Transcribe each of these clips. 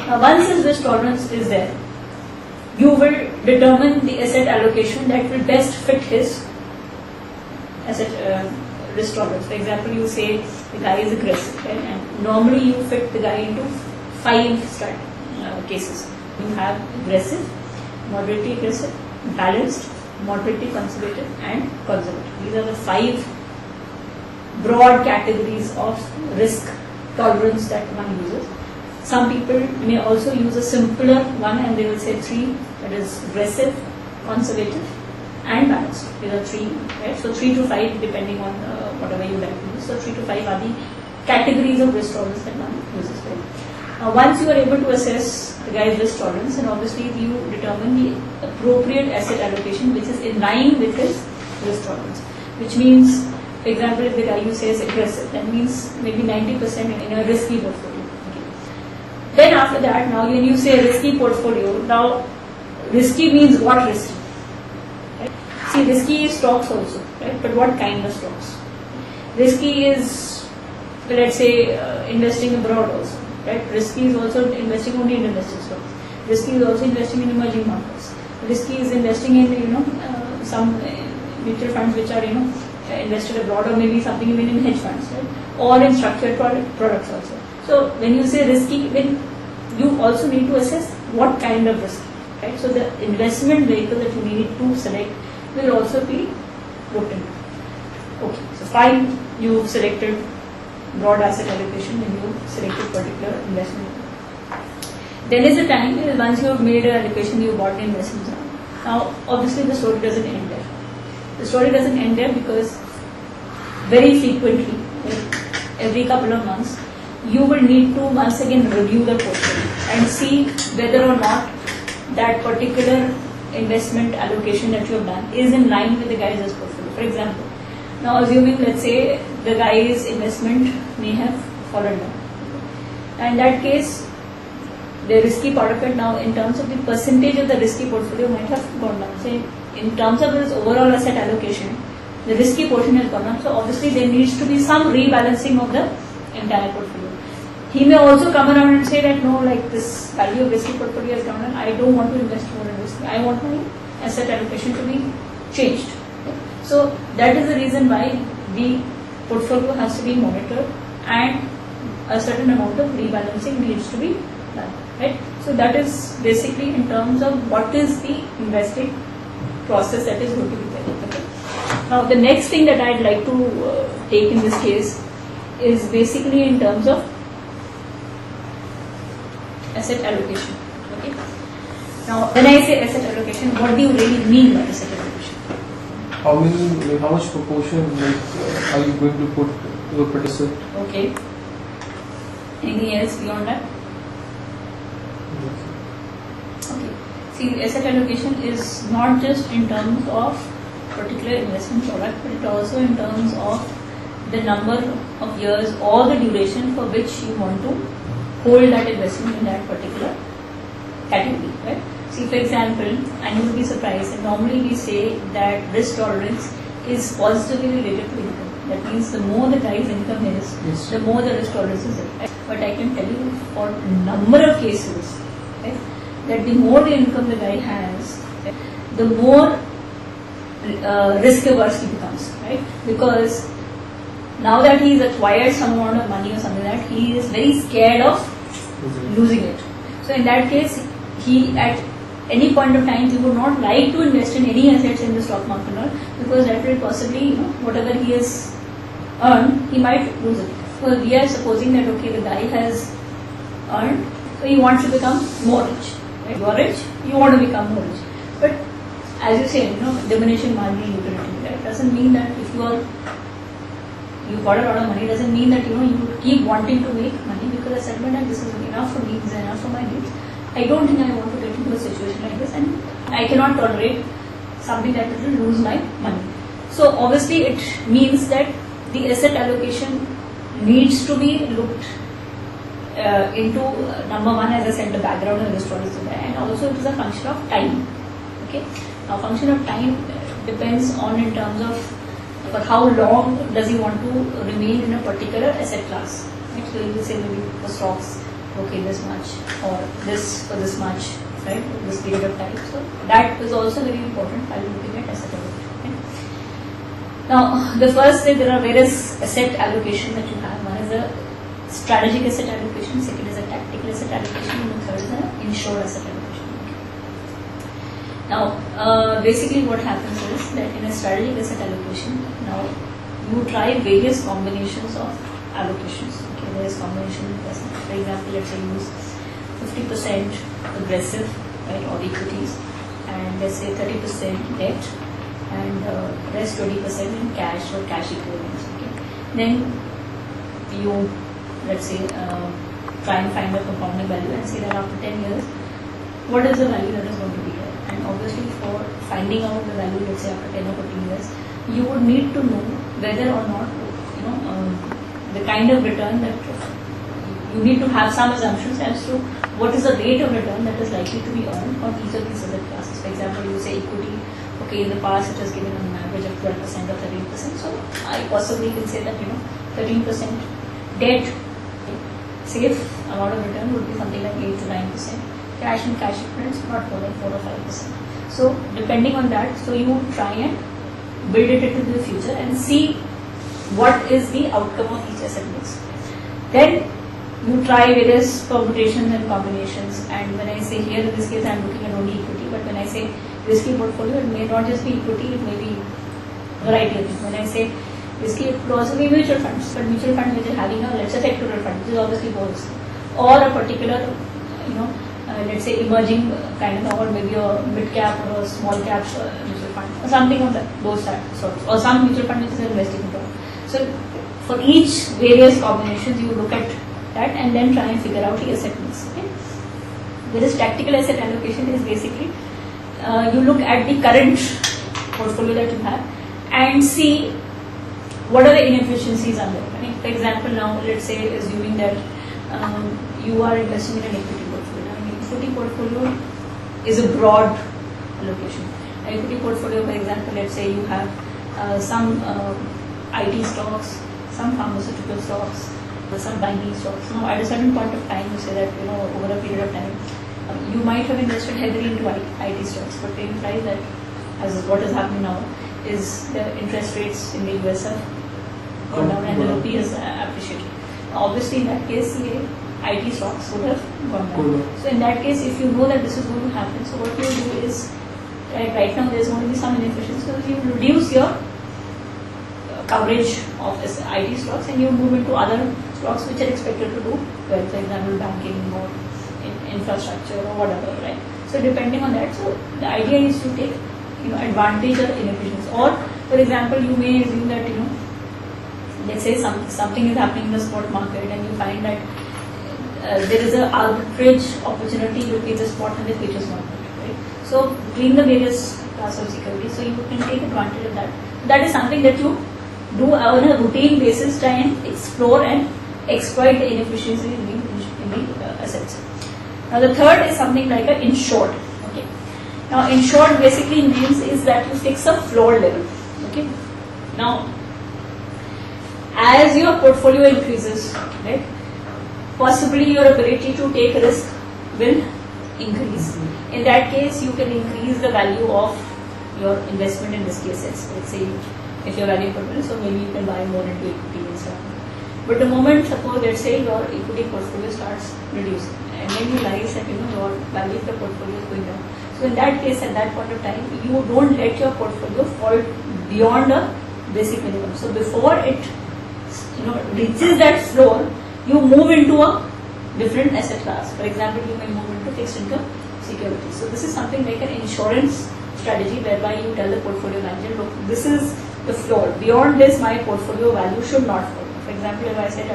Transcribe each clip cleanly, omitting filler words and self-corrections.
Once his risk tolerance is there, you will determine the asset allocation that will best fit his asset risk tolerance. For example, you say the guy is aggressive, right? And normally you fit the guy into 5 cases. You have aggressive, moderately aggressive, balanced, moderately conservative, and conservative. These are the 5 broad categories of risk tolerance that one uses. Some people may also use a simpler one and they will say 3, that is aggressive, conservative, and balanced. These are 3, right? So 3 to 5 depending on whatever you like to use. So 3 to 5 are the categories of risk tolerance that one uses, right? Once you are able to assess the guy's risk tolerance, and obviously you determine the appropriate asset allocation which is in line with his risk tolerance. Which means, for example, if the guy you say is aggressive, that means maybe 90% in a risky portfolio. Okay. Then after that, now when you say risky portfolio, now risky means what risky? Right? See, risky is stocks also, right? But what kind of stocks? Risky is, let's say, investing abroad also. Right? Risky is also investing only in domestic stocks. Risky is also investing in emerging markets. Risky is investing in some mutual funds which are invested abroad, or maybe something even in hedge funds, right? Or in structured products also. So when you say risky, then you also need to assess what kind of risk, right? So the investment vehicle that you need to select will also be looked into. Okay, so fine, you've selected broad asset allocation and you selected particular investment. Then is the time once you have made an allocation, you bought the investments. Now, obviously, the story doesn't end there. The story doesn't end there because very frequently, like every couple of months, you will need to once again review the portfolio and see whether or not that particular investment allocation that you have done is in line with the guy's portfolio. For example, now assuming, let's say, the guy's investment may have fallen down. And in that case, the risky part of it now, in terms of the percentage of the risky portfolio, might have gone down. So in terms of his overall asset allocation, the risky portion has gone down. So obviously there needs to be some rebalancing of the entire portfolio. He may also come around and say that no, like this value of risky portfolio has gone down. I don't want to invest more in risky. I want my asset allocation to be changed. So that is the reason why the portfolio has to be monitored and a certain amount of rebalancing needs to be done. Right? So that is basically in terms of what is the investing process that is going to be there. Okay? Now the next thing that I'd like to take in this case is basically in terms of asset allocation. Okay? Now when I say asset allocation, what do you really mean by asset allocation? How much proportion are you going to put to a particular? Okay. Anything else beyond that? Okay. See, asset allocation is not just in terms of particular investment product, but it also in terms of the number of years or the duration for which you want to hold that investment in that particular category. Right? See, for example, and you will be surprised, and normally we say that risk tolerance is positively related to income. That means the more the guy's income is, yes, the more the risk tolerance is. Right? But I can tell you for a number of cases, right, that the more the income the guy has, right, the more risk averse he becomes. Right? Because now that he's acquired some amount of money or something like that, he is very scared of losing it. So in that case, he at any point of time he would not like to invest in any assets in the stock market, because that will possibly, whatever he has earned, he might lose it. So we are supposing that okay, the guy has earned, so he wants to become more rich. Right? You are rich, you want to become more rich. But as you say, diminution marginal utility. That doesn't mean that if you got a lot of money, doesn't mean that you keep wanting to make money, because I said that this is enough for me, this is enough for my needs. I don't think I want to get into a situation like this, and I cannot tolerate something that will lose my money. So obviously it means that the asset allocation needs to be looked into. Number one, as I said, the background and the stories are there, and also it is a function of time. Okay. Now, function of time depends on in terms of for how long does he want to remain in a particular asset class. Right? So you will say maybe for stocks okay, this much or this for this much, right, this period of time. So that is also very important while looking at asset allocation. Right? Now, the first thing, there are various asset allocation that you have. One is a strategic asset allocation, second is a tactical asset allocation, and the third is an insured asset allocation. Now, basically what happens is that in a strategic asset allocation, now you try various combinations of allocations. Okay, there is combination of assets. For example, let's say you use 50% aggressive, right, or equities, and let's say 30% debt, and rest 20% in cash or cash equivalents. Okay, then you, let's say, try and find the compounding value and say that after 10 years, what is the value that is going to be there? And obviously, for finding out the value, let's say after 10 or 15 years, you would need to know whether or not, the kind of return that you need to have some assumptions as to what is the rate of return that is likely to be earned on each of these asset classes. For example, you say equity. Okay, in the past it has given an average of 12% or 13%. So I possibly can say that 13% debt, safe amount of return would be something like 8 to 9%. Cash and cash equivalents not more than 4 or 5%. So depending on that, so you try and build it into the future and see what is the outcome of each asset mix. Then you try various permutations and combinations. And when I say here in this case I am looking at only equity, but when I say risky portfolio, it may not just be equity, it may be variety of things. When I say risky, it could also be mutual funds, but mutual fund which is having a, let's say, sectoral fund, which is obviously more risky, or a particular, let's say emerging kind of, or maybe a mid cap or a small cap mutual fund, or something of those sorts, or some mutual fund which is investing in term. So for each various combinations, you look at that and then try and figure out the asset mix. Okay? Whereas tactical asset allocation is basically you look at the current portfolio that you have and see what are the inefficiencies are there. Right? For example, now let's say assuming that you are investing in an equity portfolio. An equity portfolio is a broad allocation. An equity portfolio, for example, let's say you have some IT stocks, some pharmaceutical stocks, some banking stocks. Now, at a certain point of time, you say that over a period of time, you might have invested heavily into IT stocks, but you realize that, as is what is happening now, is the interest rates in the US have gone down and the rupee is appreciated. Obviously, in that case, the IT stocks would have gone down. So, in that case, if you know that this is going to happen, so what you do is, right now there is going to be some inefficiency, so you reduce your coverage of IT stocks and you move into other stocks which are expected to do well, for example, banking or infrastructure or whatever, right? So depending on that, so the idea is to take advantage of inefficiency. Or for example, you may assume that let's say something is happening in the spot market and you find that there is an arbitrage opportunity between the spot and the futures market, right? So between the various class of securities, so you can take advantage of that. That is something that you do on a routine basis, try and explore and exploit the inefficiencies in the assets. Now the third is something like an insured. Okay. Now insured basically means is that you fix a floor level. Okay. Now as your portfolio increases, right, possibly your ability to take risk will increase. In that case, you can increase the value of your investment in risky assets. Let's say if your value portfolio, so maybe you can buy more into equity and stuff. But the moment, suppose, let's say your equity portfolio starts reducing, and then you realize that your value of the portfolio is going down. So in that case, at that point of time, you don't let your portfolio fall beyond a basic minimum. So before it reaches that floor, you move into a different asset class. For example, you may move into fixed income securities. So this is something like an insurance strategy whereby you tell the portfolio manager, look, this is the floor. Beyond this, my portfolio value should not fall. For example, if I said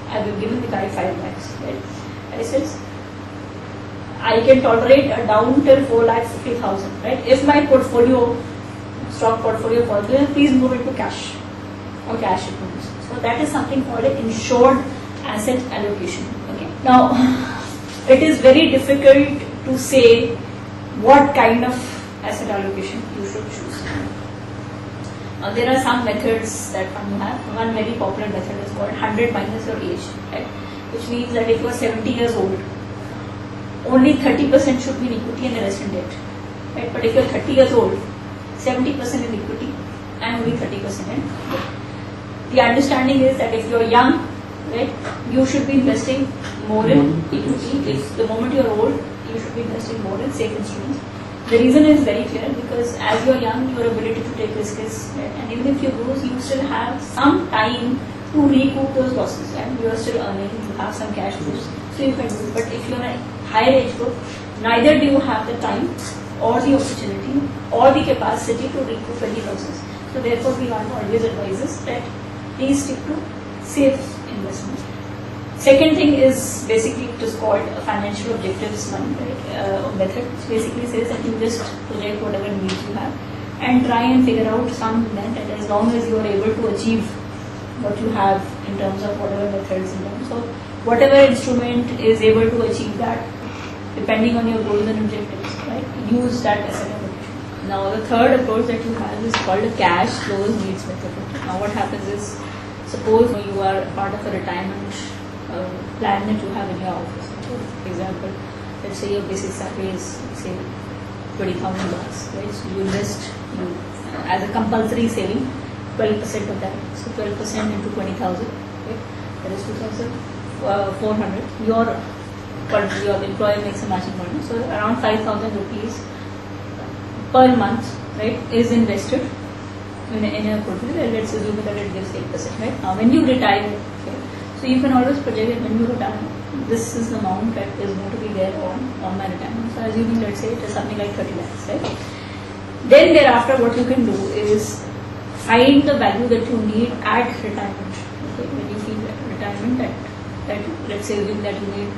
I will give the guy 5 lakhs, right? I said I can tolerate a down till 4,50,000, right? If my stock portfolio falls, then please move into cash or cash equivalents. So that is something called an insured asset allocation. Okay. Now, it is very difficult to say what kind of asset allocation you should choose. There are some methods that one have. One very popular method is called 100 minus your age. Right? which means that if you are 70 years old, only 30% should be in equity and the rest in debt. Right? But if you are 30 years old, 70% in equity and only 30% in debt. The understanding is that if you are young, right, you should be investing more in equity. If the moment you are old, you should be investing more in safe instruments. The reason is very clear, because as you are young, your ability to take risk is, right, and even if you lose, you still have some time to recoup those losses, and you are still earning, you have some cash flows, so you can do it. But if you are a higher age group, neither do you have the time or the opportunity or the capacity to recoup any losses. So therefore, we want to always advise us that please stick to safe investment. Second thing is basically it is called a financial objectives method. It basically says that you just project whatever needs you have and try and figure out some event, and as long as you are able to achieve what you have in terms of whatever methods, in terms of whatever instrument is able to achieve that, depending on your goals and objectives, right? Use that as an allocation. Now the third approach that you have is called a cash flows needs method. Now what happens is, suppose you are part of a retirement plan that you have in your office. For example, let's say your basic salary is, say, $20,000, right? So you invest as a compulsory saving 12% of that. So 12% into 20,000, right? That is 2,400. Your employer makes a matching money, so around 5,000 rupees per month, right, is invested in a portfolio. Let's assume that it gives 8%, right? Now, when you retire, okay, so you can always project that when you retire, this is the amount that is going to be there on my retirement. So assuming, let's say, it is something like 30 lakhs, right? Then thereafter, what you can do is find the value that you need at retirement. Okay, when you feel retirement, that let's say assume that you need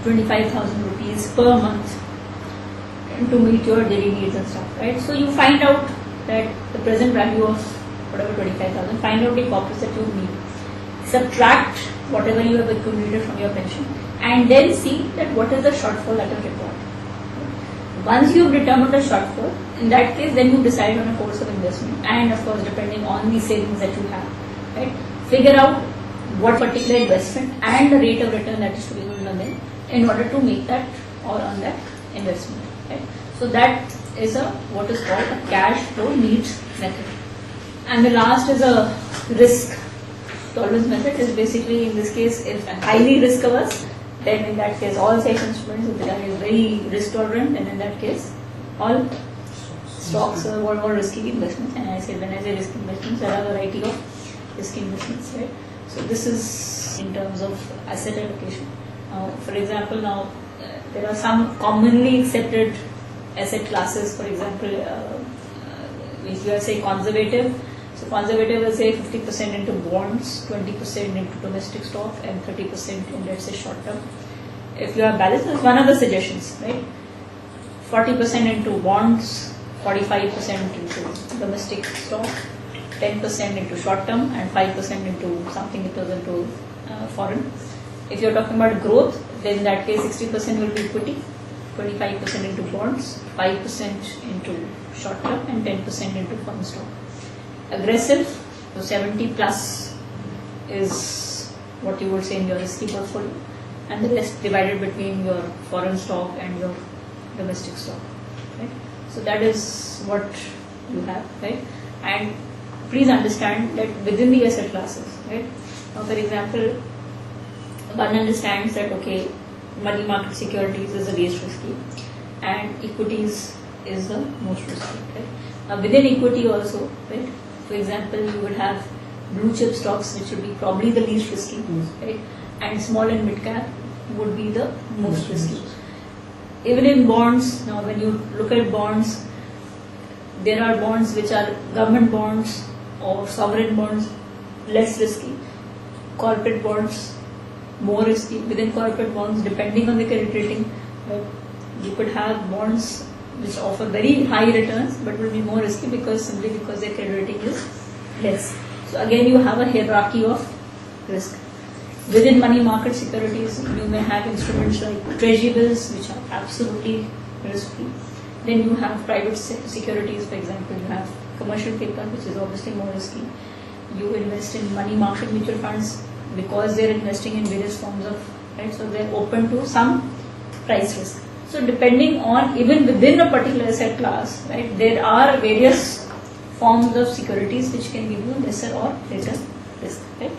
25,000 rupees per month to meet your daily needs and stuff, right? So you find out that the present value of whatever 25,000, find out the corpus that you need, subtract whatever you have accumulated from your pension, and then see that what is the shortfall that is required. Once you have determined the shortfall, in that case, then you decide on a course of investment, and of course, depending on the savings that you have, right, figure out what particular investment and the rate of return that is to be given in order to make that or on that investment, right? So that is what is called a cash flow needs method. And the last is a risk tolerance method. Is basically, in this case, if highly risk averse, then in that case all safe instruments, if the guy is very risk tolerant, then in that case all stocks are more risky investments. And when I say risky investments, there are a variety of risky investments, right? So this is in terms of asset allocation. For example, there are some commonly accepted asset classes. For example, if you are, say, conservative, so conservative will say 50% into bonds, 20% into domestic stock, and 30% in, let's say, short term. If you are balanced, that's one of the suggestions, right? 40% into bonds, 45% into domestic stock, 10% into short term, and 5% into something that goes into foreign. If you're talking about growth, then in that case 60% will be equity, 25% into bonds, 5% into short term, and 10% into foreign stock. Aggressive, so 70 plus is what you would say in your risky portfolio, and the rest divided between your foreign stock and your domestic stock, right? So that is what you have, right? And please understand that within the asset classes, right? Now, for example, one understands that, okay, money market securities is the least risky and equities is the most risky, right? Now, within equity also, right? For example, you would have blue chip stocks, which would be probably the least risky, right? And small and mid cap would be the most risky. Even in bonds, now when you look at bonds, there are bonds which are government bonds or sovereign bonds, less risky. Corporate bonds, more risky. Within corporate bonds, depending on the credit rating, right, you could have bonds which offer very high returns but will be more risky simply because their credit rating is less. So again, you have a hierarchy of risk. Within money market securities, you may have instruments like treasury bills, which are absolutely risk-free. Then you have private securities, for example, you have commercial paper, which is obviously more risky. You invest in money market mutual funds, because they're investing in various forms of, right, so they're open to some price risk. So depending on, even within a particular asset class, right, there are various forms of securities which can give you lesser or greater risk, right.